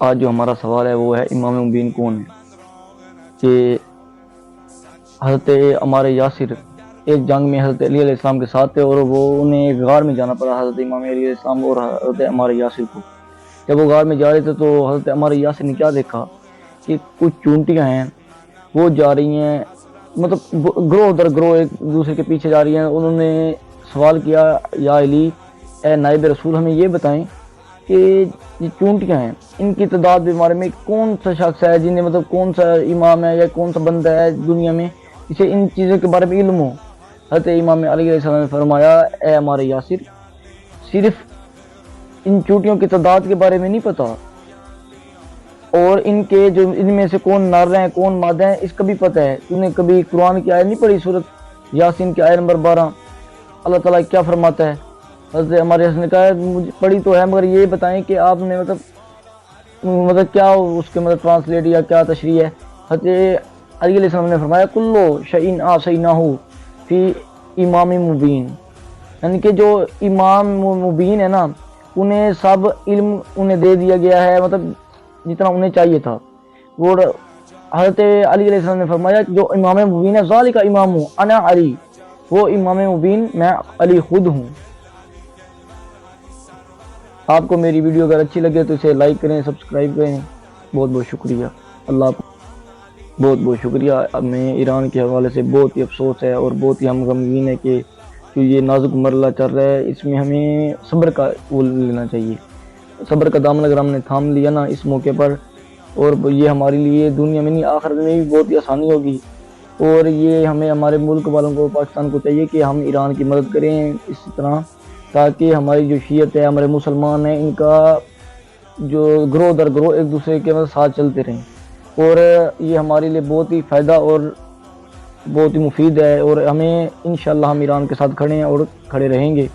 آج جو ہمارا سوال ہے وہ ہے امام مبین کون ہے؟ کہ حضرت عمار یاسر ایک جنگ میں حضرت علی علیہ السلام کے ساتھ تھے، اور وہ انہیں ایک غار میں جانا پڑا، حضرت امام علی علیہ السلام اور حضرت عمار یاسر کو۔ جب وہ غار میں جا رہے تھے تو حضرت عمار یاسر نے کیا دیکھا کہ کچھ چونٹیاں ہیں، وہ جا رہی ہیں، مطلب گروہ در گروہ ایک دوسرے کے پیچھے جا رہی ہیں۔ انہوں نے سوال کیا، یا علی، اے نائب رسول، ہمیں یہ بتائیں کہ یہ چونٹیاں ہیں، ان کی تعداد کے بارے میں کون سا شخص ہے جنہیں مطلب کون سا امام ہے یا کون سا بندہ ہے دنیا میں جسے ان چیزوں کے بارے میں علم ہو؟ حضرت امام علی علیہ السلام نے فرمایا، اے عمار یاسر، صرف ان چونٹیوں کی تعداد کے بارے میں نہیں پتا، اور ان کے جو ان میں سے کون نر ہیں کون مادہ ہیں اس کا بھی پتہ ہے۔ تو نے کبھی قرآن کی آیت نہیں پڑھی، سورۃ یاسین کی آیت نمبر 12؟ اللہ تعالیٰ کیا فرماتا ہے؟ حضرت عمار یاسر نے کہا مجھے پڑھی تو ہے، مگر یہ بتائیں کہ آپ نے مطلب کیا اس کے مطلب ٹرانسلیٹ یا کیا تشریح ہے؟ حضرت علی علیہ السلام نے فرمایا، کلو شیء احصیناہ فی امام مبین، یعنی کہ جو امام مبین ہے نا، انہیں سب علم انہیں دے دیا گیا ہے، مطلب جتنا انہیں چاہیے تھا۔ اور حضرت علی علیہ السلام نے فرمایا جو امام مبین ہے، ذالک امام انا علی، وہ امام مبین میں علی خود ہوں۔ آپ کو میری ویڈیو اگر اچھی لگے تو اسے لائک کریں، سبسکرائب کریں۔ بہت بہت شکریہ، اللہ آپ بہت بہت شکریہ۔ ہمیں ایران کے حوالے سے بہت ہی افسوس ہے اور بہت ہی ہم غمگین ہے کہ جو یہ نازک مرحلہ چل رہا ہے، اس میں ہمیں صبر کا پھول لینا چاہیے۔ صبر کا دامن اگر ہم نے تھام لیا نا اس موقع پر، اور یہ ہمارے لیے دنیا میں نہیں آخرت میں بھی بہت ہی آسانی ہوگی۔ اور یہ ہمیں ہمارے ملک والوں کو، پاکستان کو چاہیے کہ ہم ایران کی مدد کریں اس طرح، تاکہ ہماری جو شیعت ہے، ہمارے مسلمان ہیں، ان کا جو گروہ در گروہ ایک دوسرے کے ساتھ چلتے رہیں، اور یہ ہمارے لیے بہت ہی فائدہ اور بہت ہی مفید ہے، اور ہمیں انشاءاللہ ہم ایران کے ساتھ کھڑے ہیں اور کھڑے رہیں گے۔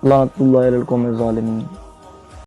لعنت اللہ علی القوم الظالمین۔